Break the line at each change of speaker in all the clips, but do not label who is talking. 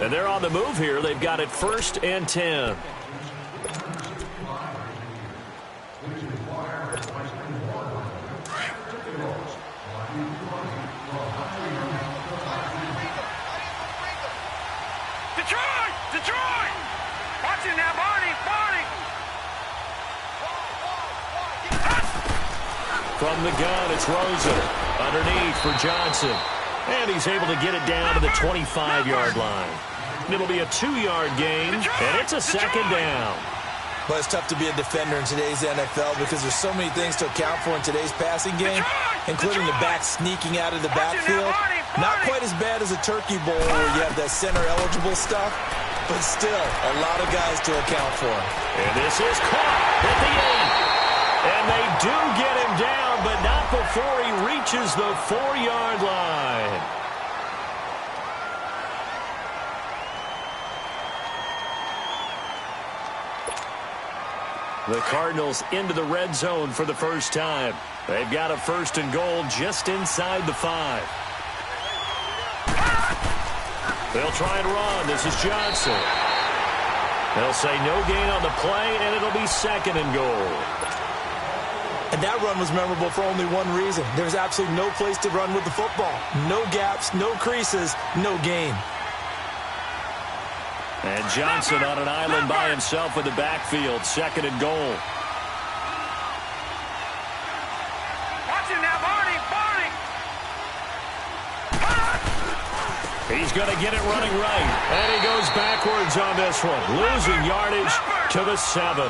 And they're on the move here. They've got it 1st and 10.
Detroit! Watching now, Barney!
From the gun, it's Rosen. Underneath for Johnson. And he's able to get it down to the 25-yard line. It'll be a 2-yard gain, and it's a 2nd down.
Well, it's tough to be a defender in today's NFL because there's so many things to account for in today's passing game, including the back sneaking out of the backfield. Not quite as bad as a turkey bowl where you have that center-eligible stuff, but still a lot of guys to account for.
And this is caught at the 8. And they do get him down, but not before he reaches the 4-yard line. The Cardinals into the red zone for the first time. They've got a 1st and goal just inside the 5. They'll try and run. This is Johnson. They'll say no gain on the play, and it'll be 2nd and goal.
And that run was memorable for only one reason. There's absolutely no place to run with the football. No gaps, no creases, no gain.
And Johnson on an island by himself in the backfield. 2nd and goal.
Watch him now, Barney!
He's going to get it running right. And he goes backwards on this one. Losing yardage to the 7.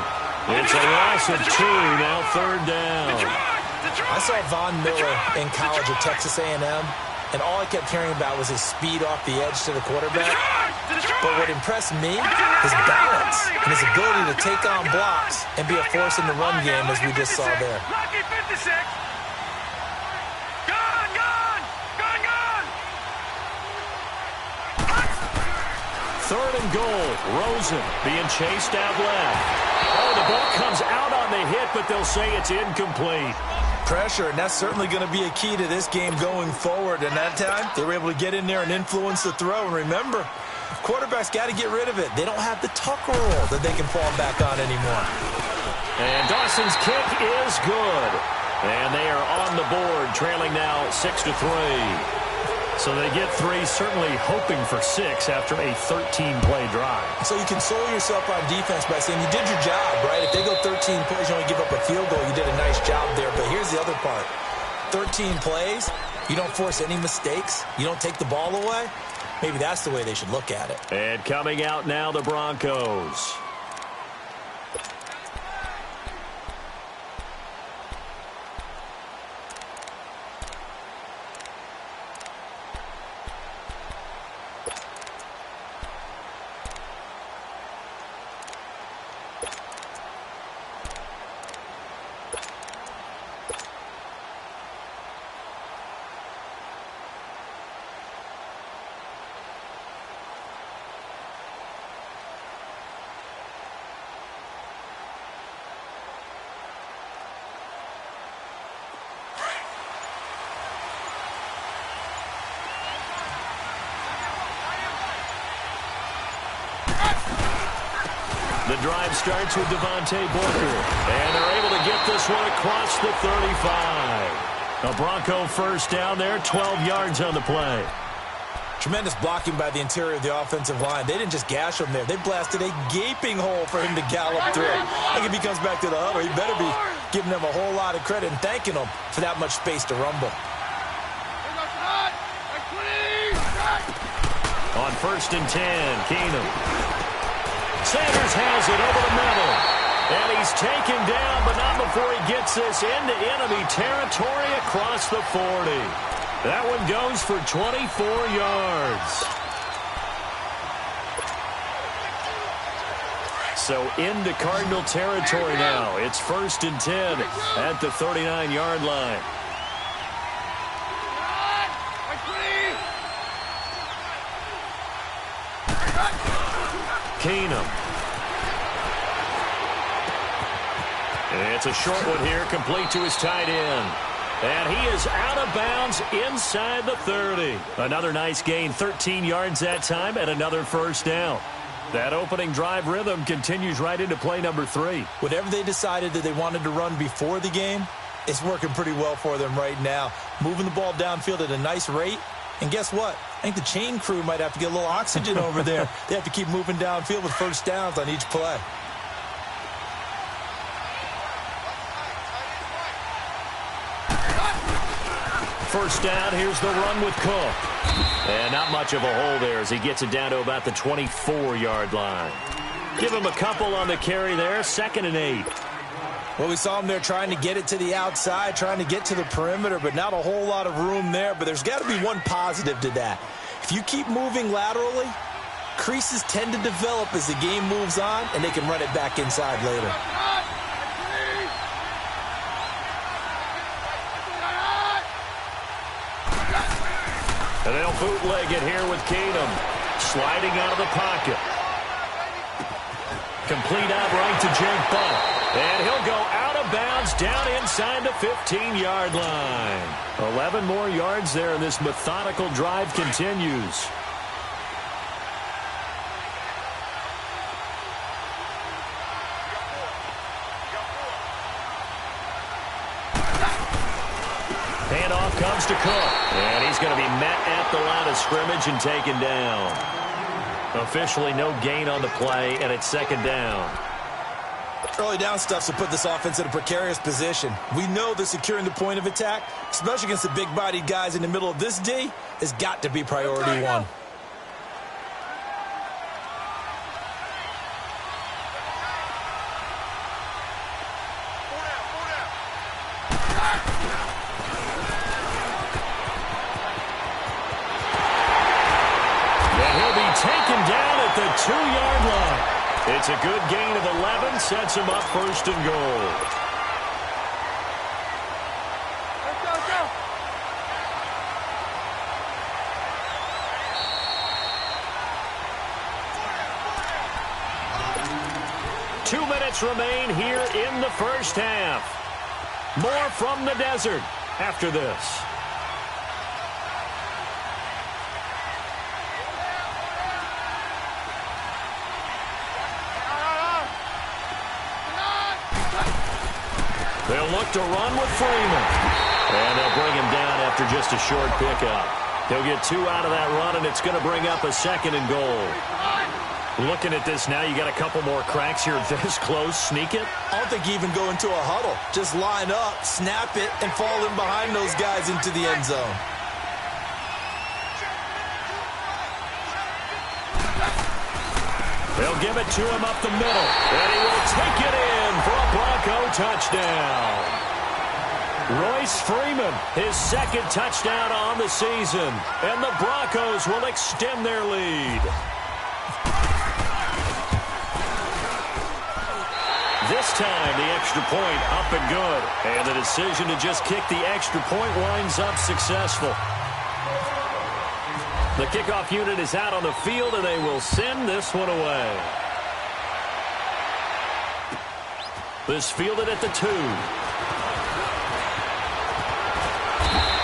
It's a loss of 2, now 3rd down.
I saw Von Miller in college at Texas A&M, and all I kept hearing about was his speed off the edge to the quarterback. But what impressed me, his balance and his ability to take on blocks and be a force in the run game, as we just saw there.
Third and goal. Rosen being chased out left. Oh, the ball comes out on the hit, but they'll say it's incomplete.
Pressure, and that's certainly going to be a key to this game going forward. And that time, they were able to get in there and influence the throw. And remember, quarterbacks got to get rid of it. They don't have the Tucker roll that they can fall back on anymore.
And Dawson's kick is good. And they are on the board, trailing now 6-3. So they get 3, certainly hoping for 6 after a 13-play drive.
So you console yourself on defense by saying you did your job, right? If they go 13 plays, you only give up a field goal, you did a nice job there. But here's the other part. 13 plays, you don't force any mistakes, you don't take the ball away. Maybe that's the way they should look at it.
And coming out now, the Broncos. The drive starts with Devontae Booker, and they're able to get this one across the 35. A Bronco first down there, 12 yards on the play.
Tremendous blocking by the interior of the offensive line. They didn't just gash him there. They blasted a gaping hole for him to gallop through. I think if he comes back to the huddle, he better be giving them a whole lot of credit and thanking them for that much space to rumble.
On 1st and 10, Keenum. Sanders has it over the middle. And he's taken down, but not before he gets this into enemy territory across the 40. That one goes for 24 yards. So into Cardinal territory now. It's 1st and 10 at the 39-yard line. Keenum. It's a short one here, complete to his tight end. And he is out of bounds inside the 30. Another nice gain, 13 yards that time, and another first down. That opening drive rhythm continues right into play number 3.
Whatever they decided that they wanted to run before the game, it's working pretty well for them right now. Moving the ball downfield at a nice rate. And guess what? I think the chain crew might have to get a little oxygen over there. They have to keep moving downfield with first downs on each play.
First down, here's the run with Cook. And not much of a hole there as he gets it down to about the 24-yard line. Give him a couple on the carry there, 2nd and 8.
Well, we saw him there trying to get it to the outside, trying to get to the perimeter, but not a whole lot of room there. But there's got to be one positive to that. If you keep moving laterally, creases tend to develop as the game moves on, and they can run it back inside later.
And they'll bootleg it here with Keenum. Sliding out of the pocket. Complete out right to Jake Butt. And he'll go out of bounds down inside the 15-yard line. 11 more yards there, and this methodical drive continues. Handoff comes to Cook. And he's going to be met at the line of scrimmage and taken down. Officially no gain on the play, and it's 2nd down.
Early down stuff to put this offense in a precarious position. We know that securing the point of attack, especially against the big-bodied guys in the middle of this D, has got to be priority one.
Taken down at the 2-yard line. It's a good gain of 11, sets him up 1st and goal.
Let's go.
2 minutes remain here in the first half. More from the desert after this. They'll look to run with Freeman. And they'll bring him down after just a short pickup. He'll get 2 out of that run, and it's going to bring up a 2nd and goal. Looking at this now, you got a couple more cracks here this close. Sneak it?
I don't think you even go into a huddle. Just line up, snap it, and fall in behind those guys into the end zone.
They'll give it to him up the middle. And he will take it in for a Bronco touchdown. Royce Freeman, his 2nd touchdown on the season. And the Broncos will extend their lead. This time, the extra point up and good. And the decision to just kick the extra point winds up successful. The kickoff unit is out on the field, and they will send this one away. This fielded at the 2.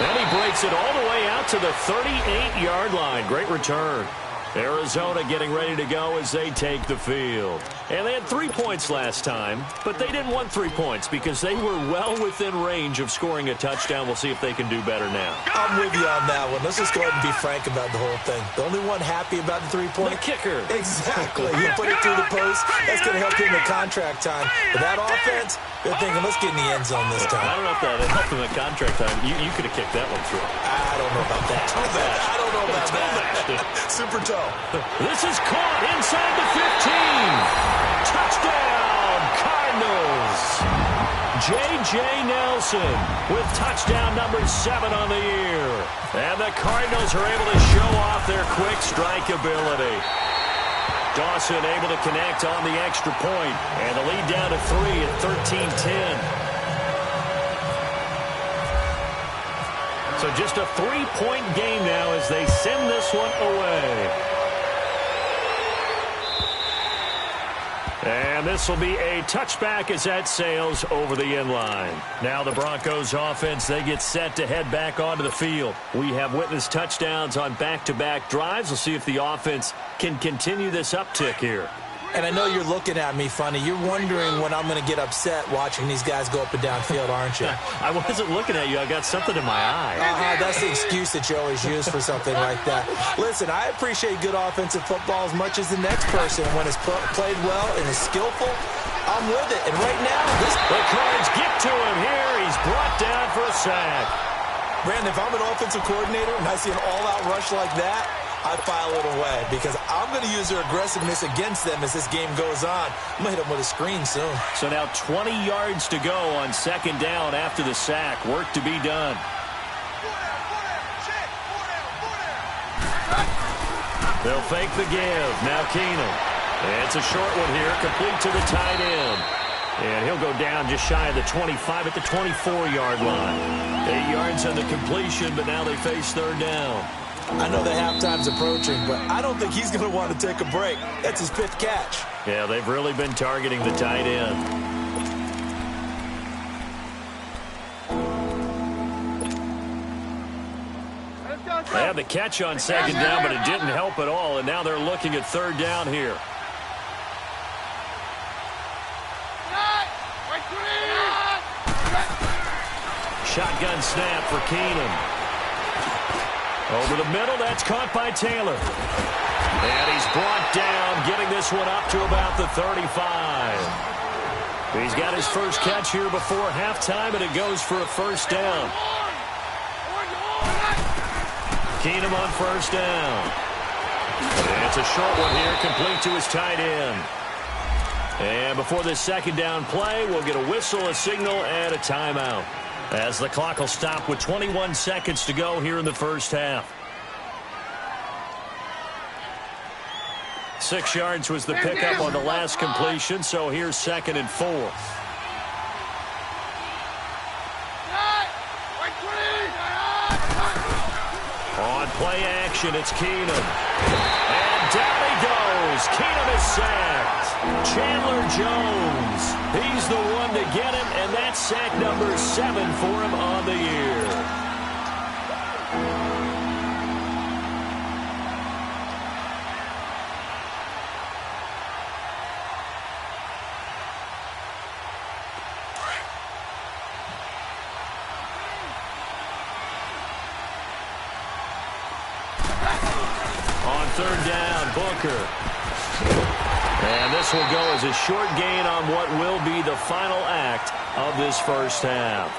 And he breaks it all the way out to the 38-yard line. Great return. Arizona getting ready to go as they take the field. And they had 3 points last time, but they didn't want 3 points because they were well within range of scoring a touchdown. We'll see if they can do better now.
I'm with you on that one. Let's just go ahead and be frank about the whole thing. The only one happy about the 3-point?
The kicker.
Exactly. You put it through the post. That's going to help him in contract time. But that offense, they're thinking, let's get in the end zone this time.
I don't know if that helped him in contract time. You could have kicked that one through.
I don't know about that. I don't know about that. Super toe.
This is caught inside the 15. Touchdown, Cardinals. J.J. Nelson with touchdown number 7 on the year. And the Cardinals are able to show off their quick strike ability. Dawson able to connect on the extra point. And the lead down to 3 at 13-10. So just a 3-point game now as they send this one away. And this will be a touchback as that sails over the end line. Now the Broncos offense, they get set to head back onto the field. We have witnessed touchdowns on back-to-back drives. We'll see if the offense can continue this uptick here.
And I know you're looking at me funny. You're wondering when I'm going to get upset watching these guys go up and down field, aren't you?
I wasn't looking at you. I got something in my eye.
That's the excuse that you always use for something like that. Listen, I appreciate good offensive football as much as the next person. When it's played well and is skillful, I'm with it. And right now,
the Cards get to him here. He's brought down for a sack.
Brandon, if I'm an offensive coordinator and I see an all-out rush like that, I file it away because I'm going to use their aggressiveness against them as this game goes on. I'm going to hit them with a screen soon.
So now 20 yards to go on second down after the sack. Work to be done. They'll fake the give. Now Keenum. It's a short one here, complete to the tight end. And he'll go down just shy of the 25 at the 24-yard line. 8 yards on the completion, but now they face third down.
I know that halftime's approaching, but I don't think he's going to want to take a break. That's his 5th catch.
Yeah, they've really been targeting the tight end. They had the catch on second down, but it didn't help at all, and now they're looking at third down here. Shotgun snap for Keenum. Over the middle, that's caught by Taylor. And he's brought down, getting this one up to about the 35. He's got his first catch here before halftime, and it goes for a first down. Keenum on first down. And it's a short one here, complete to his tight end. And before this second down play, we'll get a whistle, a signal, and a timeout, as the clock will stop with 21 seconds to go here in the first half. 6 yards was the pickup on the last completion, so here's 2nd and 4. On play action, it's Keenum. And down he goes. Keenum is sacked. Chandler Jones. He's the one to get him, and that's sack number 7 for him on the year. On third down, Booker. And this will go as a short gain on what will be the final act of this first half.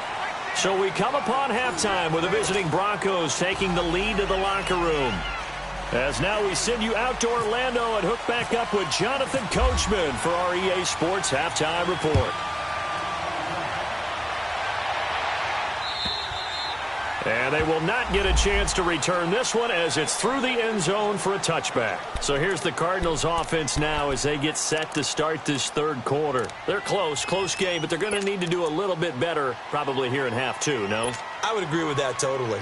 So we come upon halftime with the visiting Broncos taking the lead to the locker room. As now we send you out to Orlando and hook back up with Jonathan Coachman for our EA Sports Halftime Report. And they will not get a chance to return this one as it's through the end zone for a touchback. So here's the Cardinals offense now as they get set to start this third quarter. They're close game, but they're going to need to do a little bit better probably here in half two, no?
I would agree with that totally.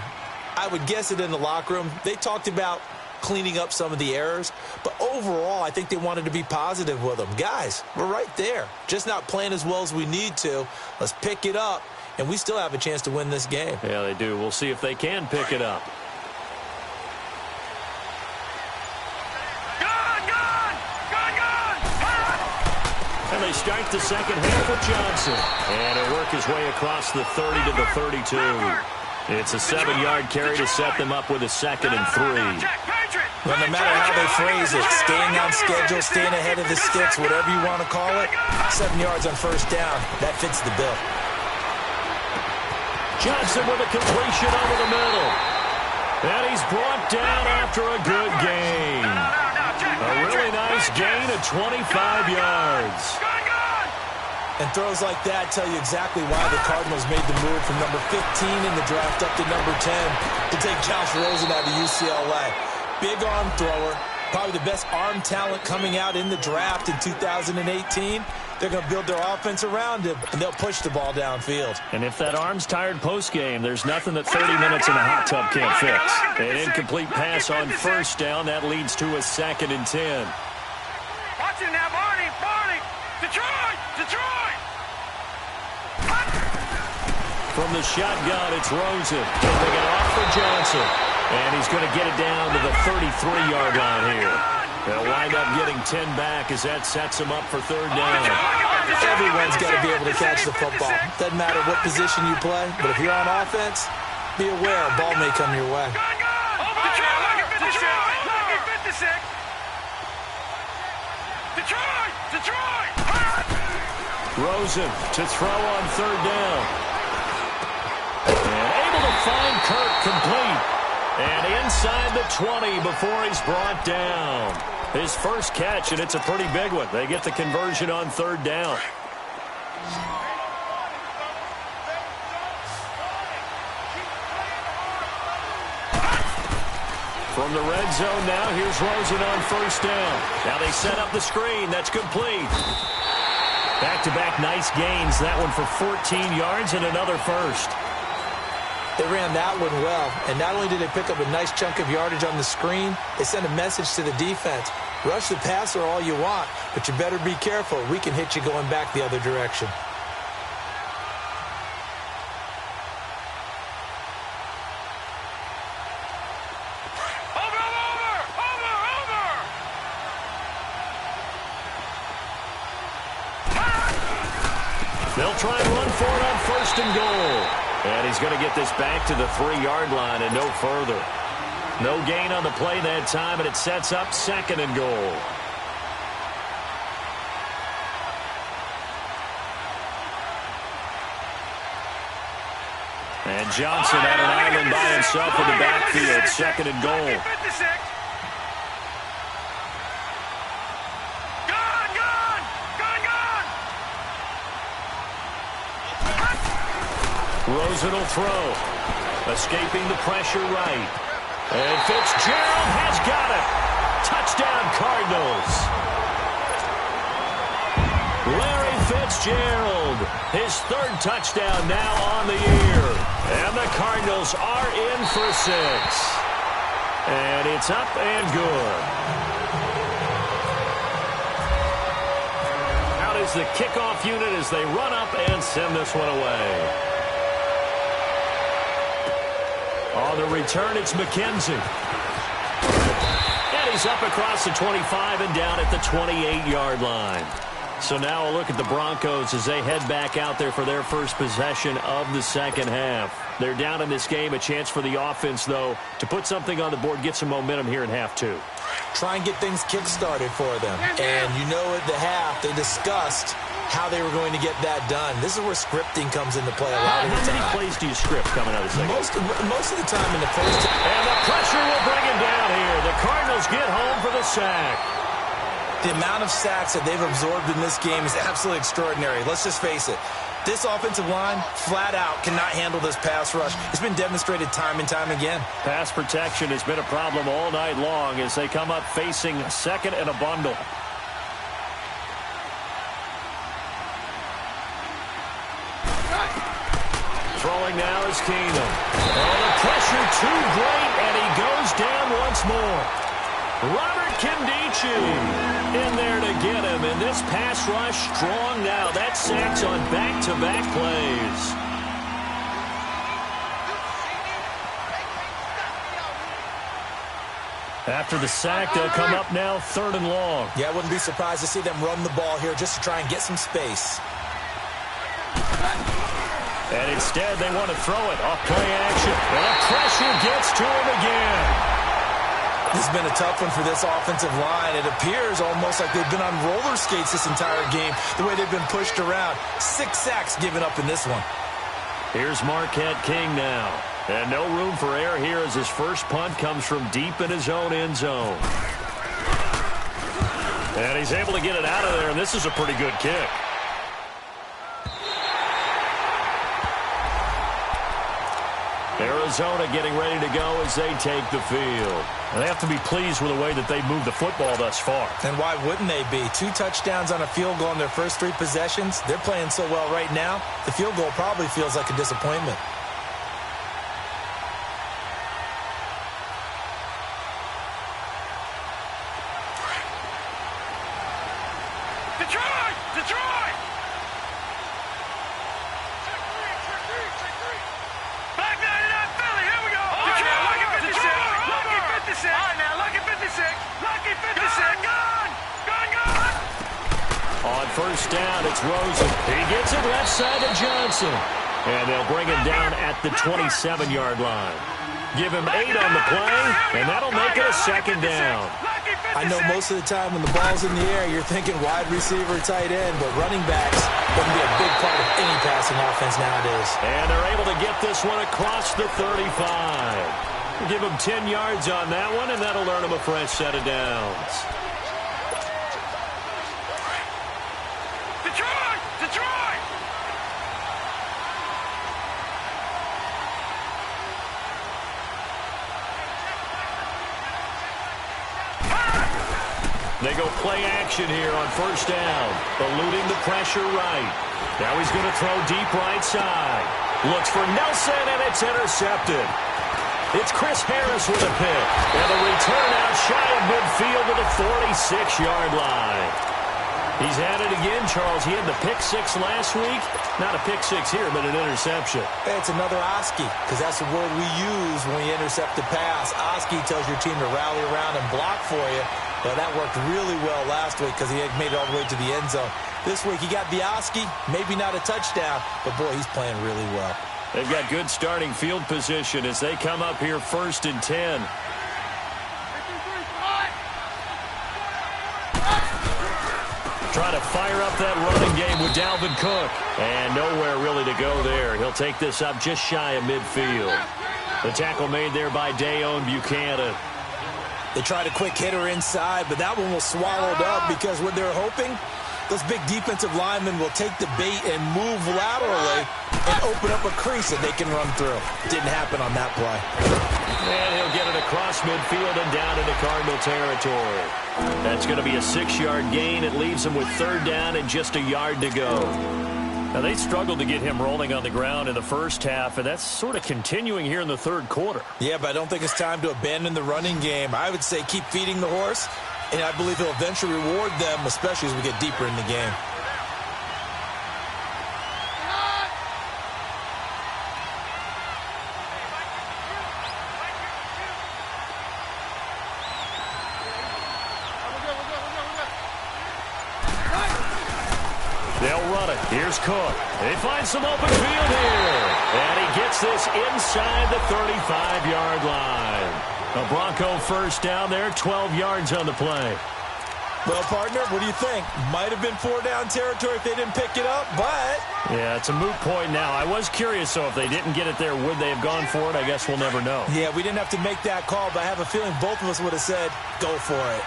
I would guess it in the locker room. They talked about cleaning up some of the errors, but overall I think they wanted to be positive with them. Guys, we're right there. Just not playing as well as we need to. Let's pick it up. And we still have a chance to win this game.
Yeah, they do. We'll see if they can pick it up. And they start the second half with Johnson. And he'll work his way across the 30 to the 32. It's a 7-yard carry to set them up with a 2nd and 3.
Well, no matter how they phrase it, staying on schedule, staying ahead of the sticks, whatever you want to call it, 7 yards on first down, that fits the bill.
Johnson with a completion over the middle. And he's brought down after a good gain. A really nice gain of 25 yards.
And throws like that tell you exactly why the Cardinals made the move from number 15 in the draft up to number 10 to take Josh Rosen out of UCLA. Big arm thrower, probably the best arm talent coming out in the draft in 2018. They're going to build their offense around him, and they'll push the ball downfield.
And if that arm's tired postgame, there's nothing that 30 minutes in a hot tub can't fix. An incomplete pass on first down. That leads to a 2nd and 10.
Watch it now, Barney. Detroit! Detroit!
From the shotgun, it's Rosen. Taking it off for Johnson. And he's going to get it down to the 33-yard line here. They'll wind up getting 10 back as that sets him up for third down.
Everyone's got to be able to catch the football. Doesn't matter what position you play, but if you're on offense, be aware a ball may come your way.
Detroit!
Rosen to throw on third down. And able to find Kirk complete. And inside the 20 before he's brought down. His first catch, and it's a pretty big one. They get the conversion on third down. From the red zone now, here's Rosen on first down. Now they set up the screen. That's complete. Back-to-back nice gains. That one for 14 yards and another first.
They ran that one well, and not only did they pick up a nice chunk of yardage on the screen, they sent a message to the defense. Rush the passer all you want, but you better be careful. We can hit you going back the other direction.
They'll try and run for it on first and goal. And he's going to get this back to the 3-yard line and no further. No gain on the play that time, and it sets up second and goal. And Johnson at an island by himself in the backfield, second and goal. Rosen will throw. Escaping the pressure right. And Fitzgerald has got it. Touchdown, Cardinals. Larry Fitzgerald, his third touchdown now on the year. And the Cardinals are in for 6. And it's up and good. Out is the kickoff unit as they run up and send this one away. On the return, it's McKenzie. And he's up across the 25 and down at the 28-yard line. So now a look at the Broncos as they head back out there for their first possession of the second half. They're down in this game. A chance for the offense, though, to put something on the board, get some momentum here in half 2.
Try and get things kick-started for them. And you know at the half, they discussed how they were going to get that done. This is where scripting comes into play a lot of the time.
How many plays do you script coming out of the second?
Most of the time in the first.
And the pressure will bring him down here. The Cardinals get home for the sack.
The amount of sacks that they've absorbed in this game is absolutely extraordinary. Let's just face it. This offensive line, flat out, cannot handle this pass rush. It's been demonstrated time and time again.
Pass protection has been a problem all night long as they come up facing second and a bundle. Throwing now is Keenum. Oh, the pressure too great, and he goes down once more. Robert Kindici in there to get him, and this pass rush strong now. That sacks on back-to-back plays. After the sack, they'll come up now third and long.
Yeah, I wouldn't be surprised to see them run the ball here just to try and get some space.
And instead, they want to throw it off play action. And the pressure gets to him again.
This has been a tough one for this offensive line. It appears almost like they've been on roller skates this entire game, the way they've been pushed around. 6 sacks given up in this one.
Here's Marquette King now. And no room for error here as his first punt comes from deep in his own end zone. And he's able to get it out of there, and this is a pretty good kick. Arizona getting ready to go as they take the field. And they have to be pleased with the way that they moved the football thus far.
And why wouldn't they be? 2 touchdowns on a field goal in their first 3 possessions. They're playing so well right now, the field goal probably feels like a disappointment.
Detroit! Detroit! Black 99 Philly, here we go! Detroit! Lucky 56! Lucky 56! All right, now, lucky 56! Lucky 56! Gun! Gun, gun!
On first down, it's Rosen. He gets it left side to Johnson. And they'll bring him down at the 27-yard line. Give him 8 on the play, and that'll make it a second down.
I know most of the time when the ball's in the air, you're thinking wide receiver, tight end, but running backs can be a big part of any passing offense nowadays.
And they're able to get this one across the 35. Give him 10 yards on that one, and that'll earn him a fresh set of downs.
Detroit! Detroit!
They go play action here on first down. Eluding the pressure right. Now he's going to throw deep right side. Looks for Nelson, and it's intercepted. It's Chris Harris with a pick. And the return out shy of midfield to the 46-yard line. He's had it again, Charles. He had the pick 6 last week. Not a pick 6 here, but an interception.
Hey, it's another Oski, because that's the word we use when we intercept a pass. Oski tells your team to rally around and block for you. Well, that worked really well last week because he had made it all the way to the end zone. This week he got the Oski, maybe not a touchdown, but boy, he's playing really well.
They've got good starting field position as they come up here 1st and 10. Trying to fire up that running game with Dalvin Cook. And nowhere really to go there. He'll take this up just shy of midfield. The tackle made there by Dayon Buchanan.
They tried a quick hitter inside, but that one was swallowed up because what they're hoping, those big defensive linemen will take the bait and move laterally and open up a crease that they can run through. Didn't happen on that play.
And he'll get it across midfield and down into Cardinal territory. That's going to be a 6-yard gain. It leaves them with 3rd down and just a yard to go. Now, they struggled to get him rolling on the ground in the first half, and that's sort of continuing here in the 3rd quarter.
Yeah, but I don't think it's time to abandon the running game. I would say keep feeding the horse, and I believe he'll eventually reward them, especially as we get deeper in the game.
They'll run it. Here's Cook. They find some open field here. And he gets this inside the 35-yard line. A Bronco first down there, 12 yards on the play.
Well, partner, what do you think? Might have been 4-down territory if they didn't pick it up, but...
Yeah, it's a moot point now. I was curious, so if they didn't get it there, would they have gone for it? I guess we'll never know.
Yeah, we didn't have to make that call, but I have a feeling both of us would have said, go for it.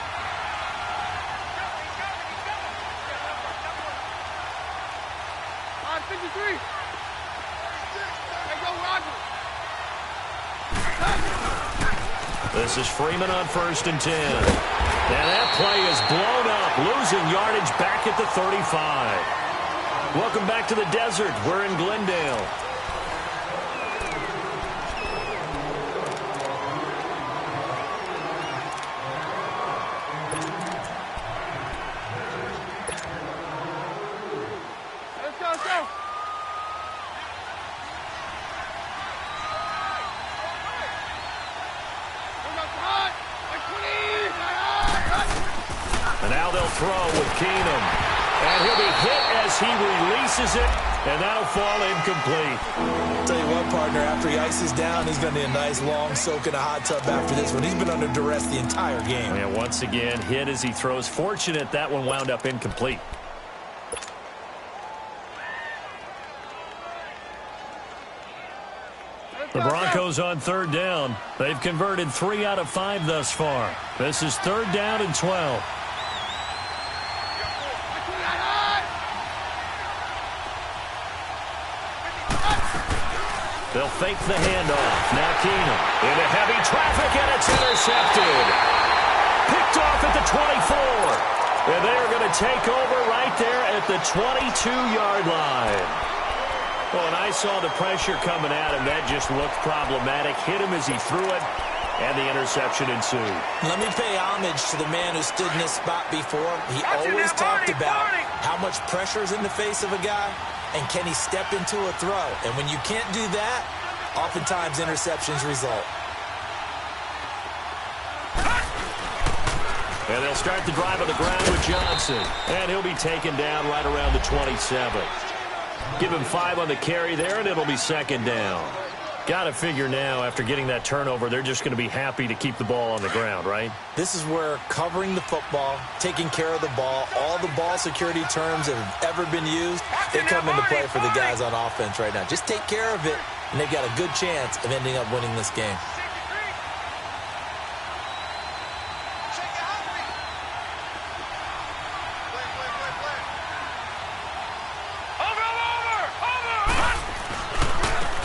This is Freeman on 1st and 10. And that play is blown up, losing yardage back at the 35. Welcome back to the desert. We're in Glendale.
Let's go.
And now they'll throw with Keenum. And he'll be hit as he releases it, and that'll fall incomplete.
Tell you what, partner, after he ices down, he's going to need a nice long soak in a hot tub after this one. He's been under duress the entire game.
And once again, hit as he throws. Fortunate that one wound up incomplete. The Broncos on 3rd down. They've converted 3 out of 5 thus far. This is 3rd down and 12. They'll fake the handoff. Now Keenum into heavy traffic, and it's intercepted. Picked off at the 24. And they're going to take over right there at the 22-yard line. Well, and I saw the pressure coming at him. That just looked problematic. Hit him as he threw it. and the interception ensued.
Let me pay homage to the man who stood in this spot before. He always talked about how much pressure is in the face of a guy, and can he step into a throw. And when you can't do that, oftentimes interceptions result.
And they'll start the drive on the ground with Johnson. And he'll be taken down right around the 27. Give him 5 on the carry there, and it'll be second down. Got to figure now, after getting that turnover, they're just going to be happy to keep the ball on the ground, right?
This is where covering the football, taking care of the ball, all the ball security terms that have ever been used, they come into play for the guys on offense right now. Just take care of it, and they've got a good chance of ending up winning this game.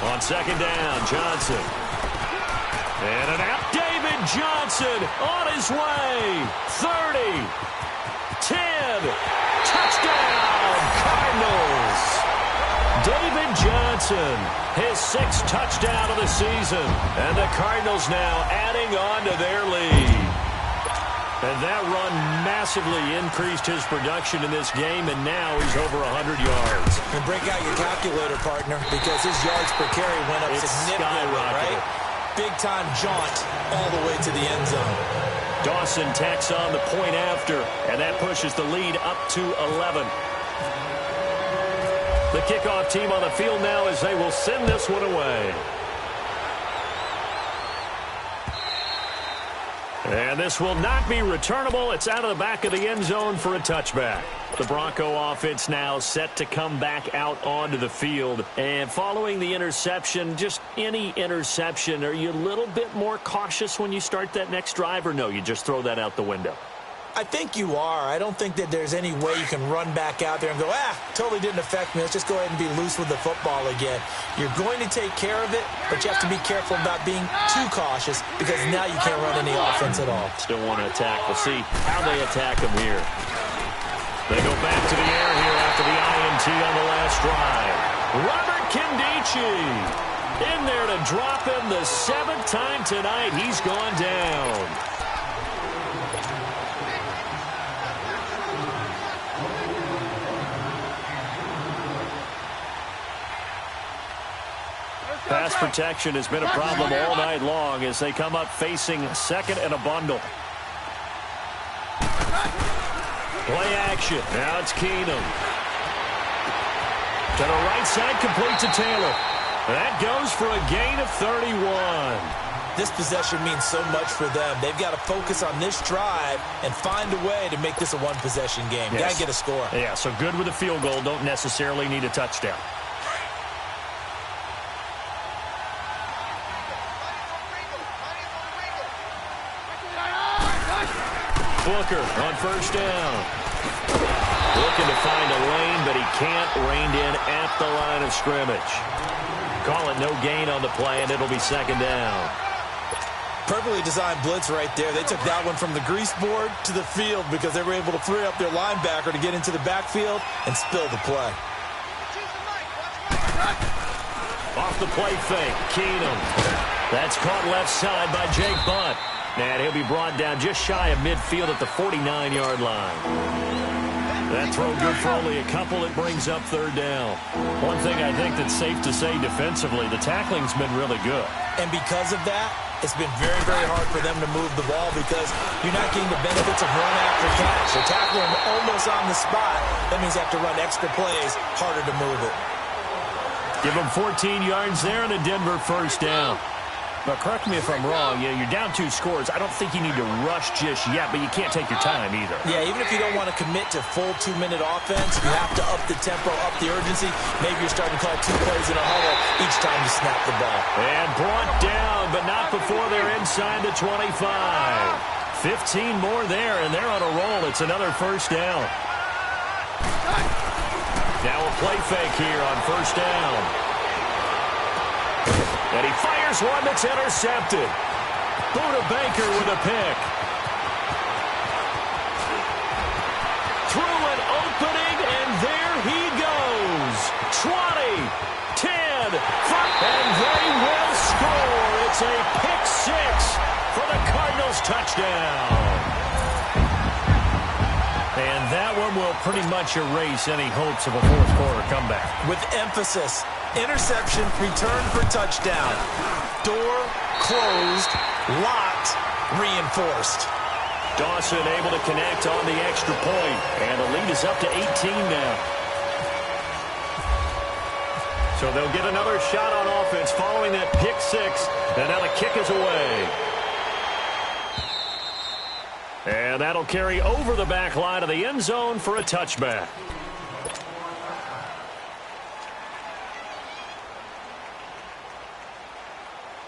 On second down, Johnson. And an out. David Johnson on his way. 30. 10. Touchdown, Cardinals. David Johnson, his 6th touchdown of the season. And the Cardinals now adding on to their lead. And that run massively increased his production in this game, and now he's over 100 yards.
And break out your calculator, partner, because his yards per carry went up significantly, right? Big-time jaunt all the way to the end zone.
Dawson tacks on the point after, and that pushes the lead up to 11. The kickoff team on the field now as they will send this one away. And this will not be returnable. It's out of the back of the end zone for a touchback. The Bronco offense now set to come back out onto the field. And following the interception, just any interception, are you a little bit more cautious when you start that next drive, or no, you just throw that out the window?
I think you are. I don't think that there's any way you can run back out there and go, totally didn't affect me. Let's just go ahead and be loose with the football again. You're going to take care of it, but you have to be careful about being too cautious because now you can't run any offense at all.
Still want to attack. We'll see how they attack them here. They go back to the air here after the INT on the last drive. Robert Kindici in there to drop him the 7th time tonight. He's gone down. Pass protection has been a problem all night long as they come up facing second and a bundle. Play action. Now it's Keenum. To the right side, complete to Taylor. That goes for a gain of 31.
This possession means so much for them. They've got to focus on this drive and find a way to make this a one-possession game.
Yes.
Got to get a score.
Yeah, so good with a field goal. Don't necessarily need a touchdown. Booker on first down. Looking to find a lane, but he can't. Reined in at the line of scrimmage. Call it no gain on the play, and it'll be second down.
Perfectly designed blitz right there. They took that one from the grease board to the field because they were able to free up their linebacker to get into the backfield and spill the play.
Off the play fake, Keenum. That's caught left side by Jake Butt. And he'll be brought down just shy of midfield at the 49-yard line. That throw good for only a couple. It brings up third down. One thing I think that's safe to say defensively, the tackling's been really good.
And because of that, it's been very, very hard for them to move the ball because you're not getting the benefits of run after catch. They're tackling almost on the spot. That means they have to run extra plays, harder to move it.
Give them 14 yards there and a Denver first down. But correct me if I'm wrong, you're down 2 scores. I don't think you need to rush just yet, but you can't take your time either.
Yeah, even if you don't want to commit to full 2-minute offense, you have to up the tempo, up the urgency. Maybe you're starting to call 2 plays in a huddle each time you snap the ball.
And brought down, but not before they're inside the 25. 15 more there, and they're on a roll. It's another first down. Now a play fake here on first down. And he fires one that's intercepted. Buda Baker with a pick. Through an opening, and there he goes. 20, 10, 5, and they will score. It's a pick six touchdown. And that one will pretty much erase any hopes of a fourth-quarter comeback.
With emphasis, interception, return for touchdown. Door closed, locked, reinforced.
Dawson able to connect on the extra point, and the lead is up to 18 now. So they'll get another shot on offense following that pick six, and now the kick is away. And that'll carry over the back line of the end zone for a touchback.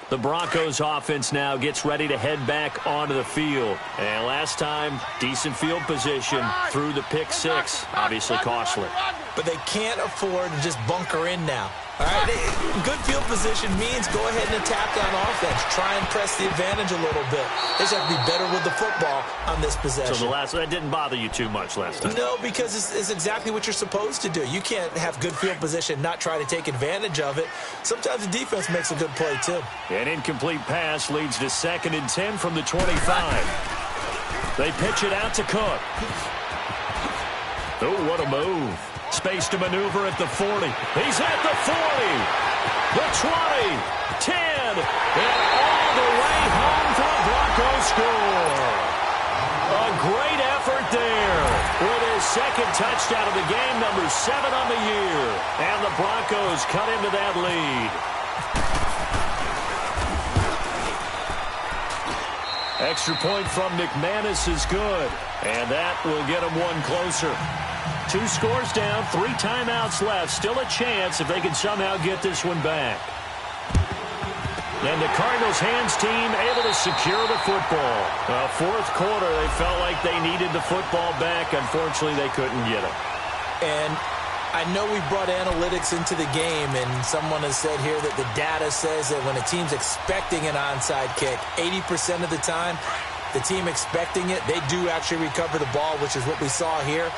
The Broncos offense now gets ready to head back onto the field. And last time, decent field position through the pick six. Obviously costly.
But they can't afford to just bunker in now. All right, good field position means go ahead and attack on offense. Try and press the advantage a little bit. They just have to be better with the football on this possession.
So that didn't bother you too much last time?
No, because it's exactly what you're supposed to do. You can't have good field position, not try to take advantage of it. Sometimes the defense makes a good play, too.
An incomplete pass leads to 2nd and 10 from the 25. They pitch it out to Cook. Oh, what a move. Space to maneuver at the 40. He's at the 40. The 20. 10. And all the way home for a Broncos score. A great effort there. With his 2nd touchdown of the game, number 7 on the year. And the Broncos cut into that lead. Extra point from McManus is good. And that will get him one closer. 2 scores down, 3 timeouts left. Still a chance if they can somehow get this one back. And the Cardinals' hands team able to secure the football. Fourth quarter, they felt like they needed the football back. Unfortunately, they couldn't get it.
And I know we brought analytics into the game, and someone has said here that the data says that when a team's expecting an onside kick, 80% of the time, the team expecting it, they do actually recover the ball, which is what we saw here.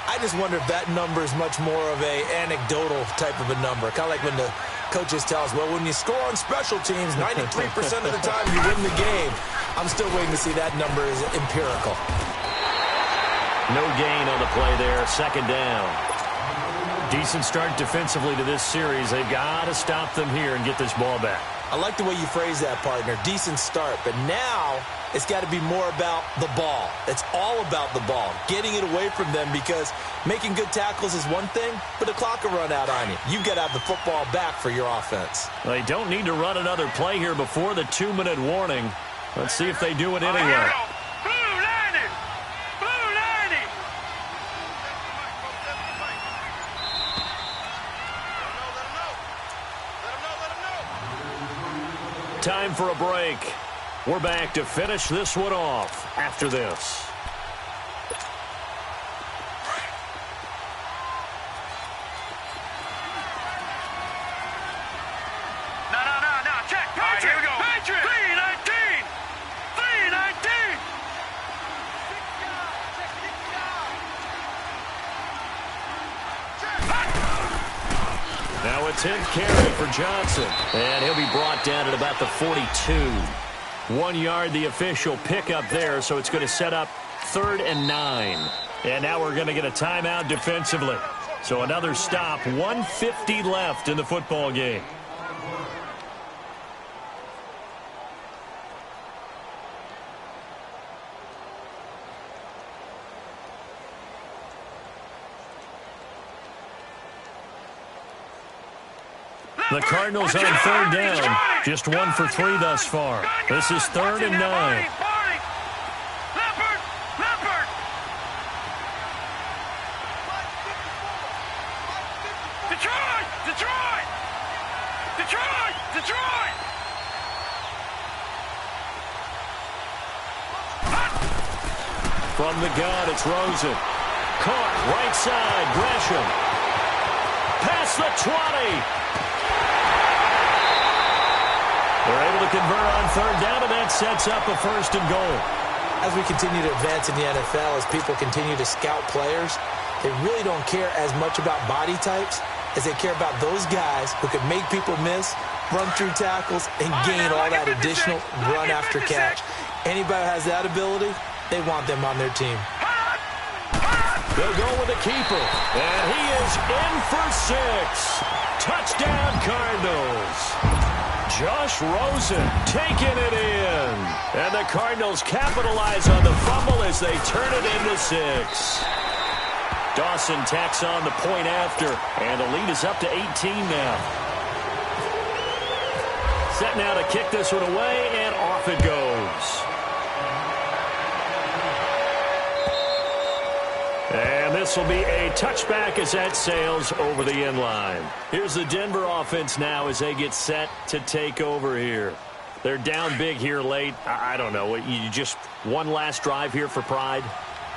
I just wonder if that number is much more of a anecdotal type of a number. Kind of like when the coaches tell us, well, when you score on special teams, 93% of the time you win the game. I'm still waiting to see that number is empirical.
No gain on the play there. 2nd down. Decent start defensively to this series. They've got to stop them here and get this ball back.
I like the way you phrase that, partner. Decent start. But now it's got to be more about the ball. It's all about the ball. Getting it away from them, because making good tackles is one thing, but the clock will run out on you. You've got to have the football back for your offense.
They don't need to run another play here before the 2-minute warning. Let's see if they do it anyway. Time for a break. We're back to finish this one off after this.
No. Check. Patriot. Right, here we go. Patriot. 319. 319. Now
a 10th carry for Johnson. And he'll be brought down at about the 42. 1 yard, the official pickup there, so it's going to set up 3rd and 9. And now we're going to get a timeout defensively. So another stop, 1:50 left in the football game. The Cardinals on 3rd down. Just 1 for 3 thus far. This is 3rd and 9.
Detroit!
From the gun, it's Rosen. Caught, right side, Gresham. Past the 20. They're able to convert on 3rd down, and that sets up a 1st and goal.
As we continue to advance in the NFL, as people continue to scout players, they really don't care as much about body types as they care about those guys who can make people miss, run through tackles, and gain all that additional run after catch. Anybody who has that ability, they want them on their team.
They'll go with the keeper, and he is in for 6. Touchdown, Cardinals. Josh Rosen taking it in. And the Cardinals capitalize on the fumble as they turn it into 6. Dawson tacks on the point after, and the lead is up to 18 now. Set now to kick this one away, and off it goes. And this will be a touchback as that sails over the end line. Here's the Denver offense now as they get set to take over here. They're down big here late. I don't know. You just one last drive here for pride?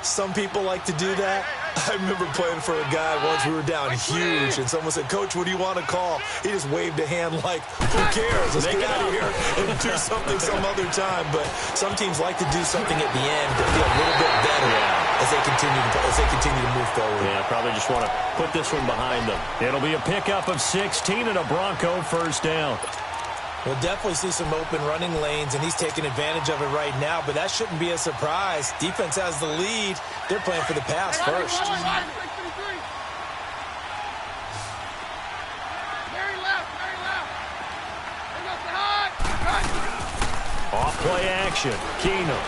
Some people like to do that. I remember playing for a guy once. We were down huge, and someone said, "Coach, what do you want to call?" He just waved a hand like, "Who cares? Let's get out of here and do something some other time." But some teams like to do something at the end to feel a little bit better as they continue to move forward.
Yeah, probably just want to put this one behind them. It'll be a pickup of 16 and a Bronco first down.
We'll definitely see some open running lanes, and he's taking advantage of it right now, but that shouldn't be a surprise. Defense has the lead. They're playing for the pass first.
Off play action. Keenum.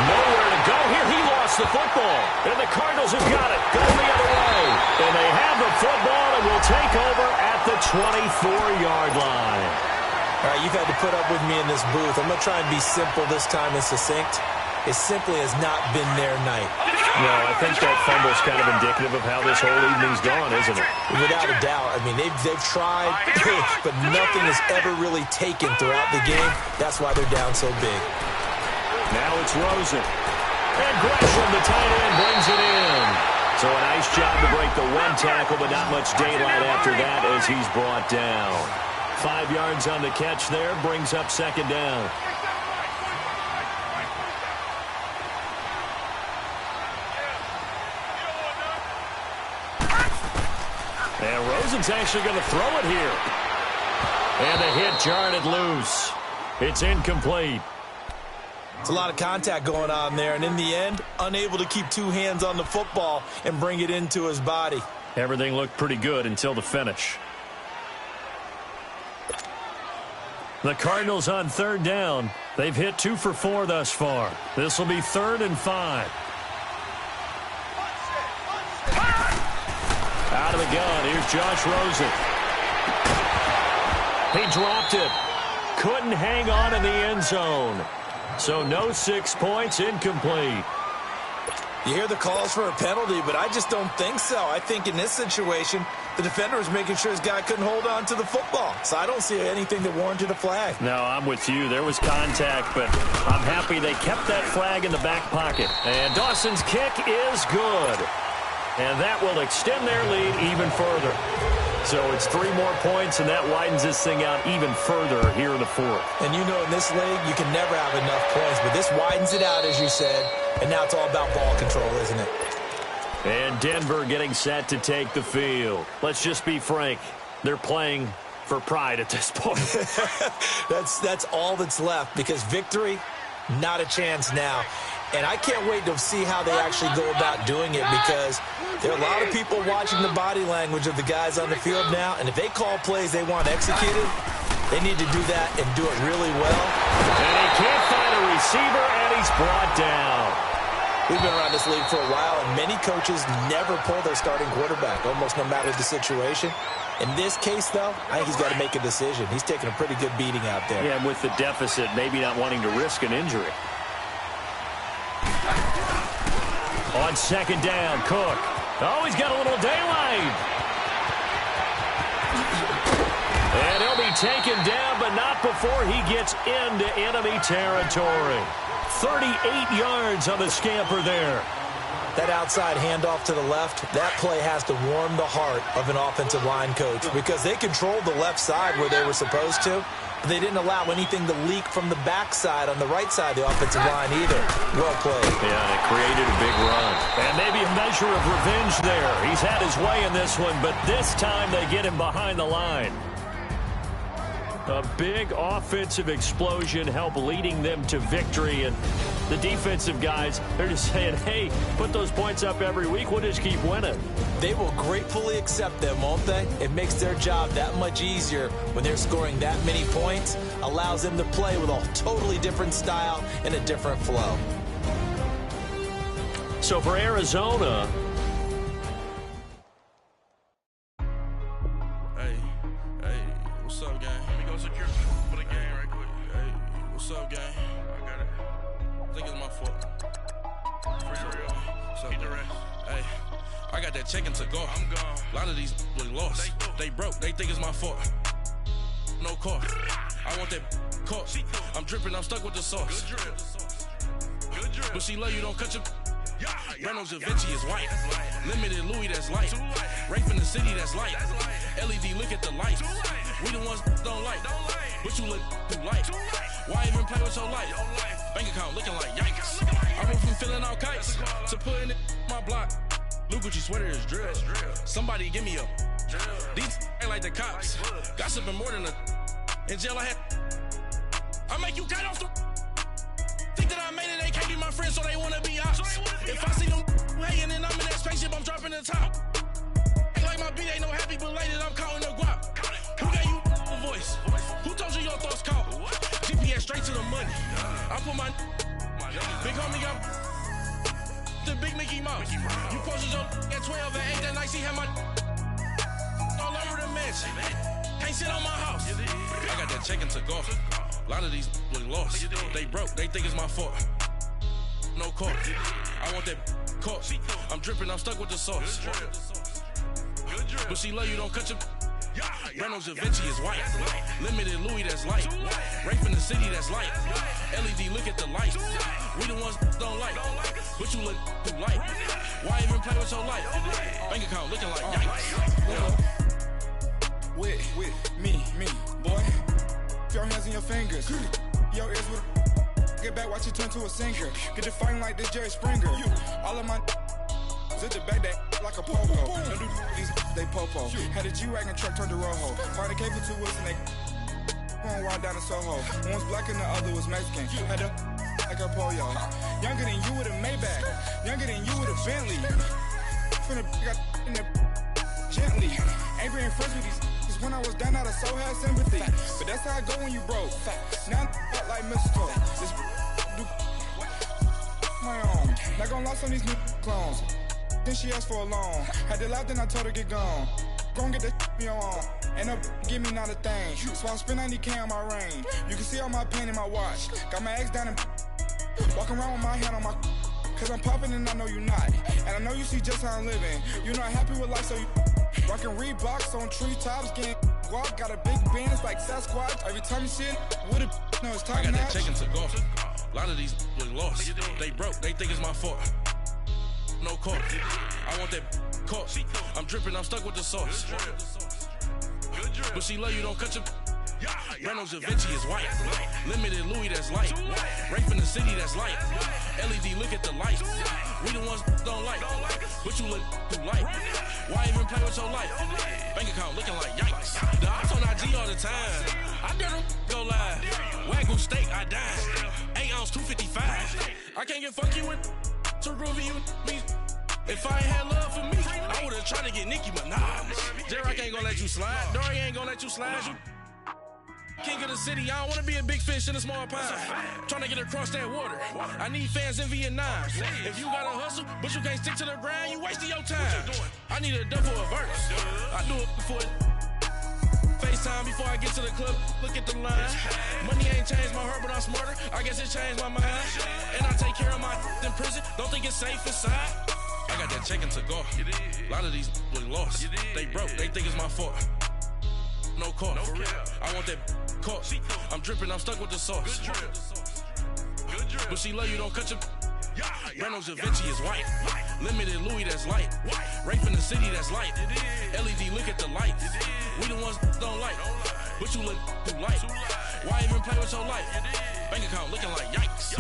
Nowhere to go here. He lost the football. And the Cardinals have got it. Going the other way. And they have the football and will take over at the 24-yard line.
All right, you've had to put up with me in this booth. I'm going to try and be simple this time and succinct. It simply has not been their night.
No, I think that fumble's kind of indicative of how this whole evening's gone, isn't it?
Without a doubt. I mean, they've tried, but nothing is ever really taken throughout the game. That's why they're down so big.
Now it's Rosen. And Gresham, the tight end, brings it in. So a nice job to break the one tackle, but not much daylight after that as he's brought down. 5 yards on the catch there, brings up second down. And Rosen's actually going to throw it here. And the hit jarred it loose. It's incomplete.
It's a lot of contact going on there, and in the end, unable to keep 2 hands on the football and bring it into his body.
Everything looked pretty good until the finish. The Cardinals on third down. They've hit 2 for 4 thus far. This will be 3rd and 5. Out of the gun. Here's Josh Rosen. He dropped it. Couldn't hang on in the end zone. So no 6 points, incomplete.
You hear the calls for a penalty, but I just don't think so. I think in this situation, the defender was making sure his guy couldn't hold on to the football. So I don't see anything that warranted a flag.
No, I'm with you. There was contact, but I'm happy they kept that flag in the back pocket. And Dawson's kick is good. And that will extend their lead even further. So it's 3 more points, and that widens this thing out even further here in the 4th.
And you know in this league, you can never have enough points, but this widens it out, as you said, and now it's all about ball control, isn't it?
And Denver getting set to take the field. Let's just be frank. They're playing for pride at this point.
That's all that's left, because victory, not a chance now. And I can't wait to see how they actually go about doing it, because there are a lot of people watching the body language of the guys on the field now, and if they call plays they want executed, they need to do that and do it really well.
And he can't find a receiver, and he's brought down.
We've been around this league for a while, and many coaches never pull their starting quarterback, almost no matter the situation. In this case, though, I think he's got to make a decision. He's taking a pretty good beating out there.
Yeah, with the deficit, maybe not wanting to risk an injury. On second down, Cook. Oh, he's got a little daylight. And he'll be taken down, but not before he gets into enemy territory. 38 yards on the scamper there.
That outside handoff to the left, that play has to warm the heart of an offensive line coach, because they controlled the left side where they were supposed to. They didn't allow anything to leak from the backside on the right side of the offensive line either. Well played.
Yeah, it created a big run. And maybe a measure of revenge there. He's had his way in this one, but this time they get him behind the line. A big offensive explosion helped leading them to victory. And the defensive guys, they're just saying, hey, put those points up every week. We'll just keep winning.
They will gratefully accept them, won't they? It makes their job that much easier when they're scoring that many points. Allows them to play with a totally different style and a different flow.
So for Arizona...
What's up, gang? Let me go secure for the game right quick. Hey, what's up, gang? I got it. I think it's my fault. For real. What's up, keep the rest. Hey, I got that check-in to go. I'm gone. A lot of these look lost. They broke. They think it's my fault. No cost. I want that cost. I'm dripping. I'm stuck with the sauce. Good drip. Good drip. But she love you. Don't cut your... Reynolds Da Vinci is white. Limited Louis, that's light. Rape in the city, that's light. LED, look at the lights. We the ones don't like. But you look too light. Why even play with your life? Bank account looking like yikes. I went from feeling all kites to putting it in my block. Blue Gucci sweater is drill. Somebody give me a. These ain't like the cops. Gossiping more than a. In jail I had. I make you cut off the. Think that I made it, they can't be my friends, so they wanna be ops. If I see them hating and I'm in that spaceship, I'm dropping the top. Ain't like my beat ain't no happy belated, I'm counting the guap. Who gave you a voice? Who told you your thoughts count? GPS straight to the money. I put my big homie got the big Mickey Mouse. You posted your at 12 and 8 that night, she had my all over the mansion. Can't sit on my house. I got that check-in to go. A lot of these look lost. They broke. They think it's my fault. No cost. I want that cost. I'm dripping. I'm stuck with the sauce. But she love you. Don't cut your... Reynolds Da Vinci is white. Limited Louis, that's light. Rape in the city, that's light. LED, look at the lights. We the ones don't like. But you look too light. Why even play with your life? Bank account looking like yikes.
With me, boy. Your hands in your fingers. Your ears with get back, watch it turn to a singer. Get it fighting like this Jerry Springer. All of my zit the back that like a popo. Don't do these they popo. Had a G-Wagon truck turned to Rojo. Find a cable 2 wheels and they going wild down in Soho. One was black and the other was Mexican. Had a like a pollo. Younger than you with a Maybach. Younger than you with a Bentley. Finna got in the gently. Ain't being friends with these. When I was down, I so had sympathy. But that's how I go when you broke. Now I'm like mistletoe. This do my own. Not gonna lie on these new clones. Then she asked for a loan. Had to laugh, then I told her get gone. Gon' get that me on. Ain't no give me not a thing. So I spend 90K on my range. You can see all my pain in my watch. Got my ex down and walking around with my hand on my. Cause I'm popping and I know you not. And I know you see just how I'm living. You're not happy with life, so you. Rockin' Reeboks on treetops, getting walk, got a big bands like Sasquatch. Every time you see it, with a no, it's time.
I got that check-in to go. A lot of these look lost. They broke, they think it's my fault. No cost. I want that cost. I'm dripping, I'm stuck with the sauce. But she love you, don't cut your. Reynolds Da Vinci is white. Limited Louis, that's light. Rape in the city, that's light. LED, look at the lights. We the ones don't like. But you look too light. Why even play with your life? Bank account looking like yikes. The ops on IG all the time. I dare them go live. Wagyu steak, I died. 8 ounce, 255. I can't get funky with to groovy you me. If I ain't had love for me, I would've tried to get Nicki Minaj. J-Rock ain't gonna let you slide. Dory ain't gonna let you slide. King of the city, I don't wanna be a big fish in a small pond. Tryna get across that water. I need fans in Vietnam. If you gotta hustle, but you can't stick to the grind, you wasting your time. I need a double a verse. I do it before FaceTime before I get to the club. Look at the line. Money ain't changed my heart, but I'm smarter. I guess it changed my mind. And I take care of my in prison. Don't think it's safe inside. I got that check-in to go. A lot of these look lost. They broke. They think it's my fault. No cost. I want that cost. I'm dripping, I'm stuck with the sauce. But she love you, don't cut your. Reynolds Da Vinci is white. Limited Louis, that's light. Rape in the city, that's light. LED, look at the lights. We the ones don't like. But you look too light. Why even play with your life? Bank account looking like yikes.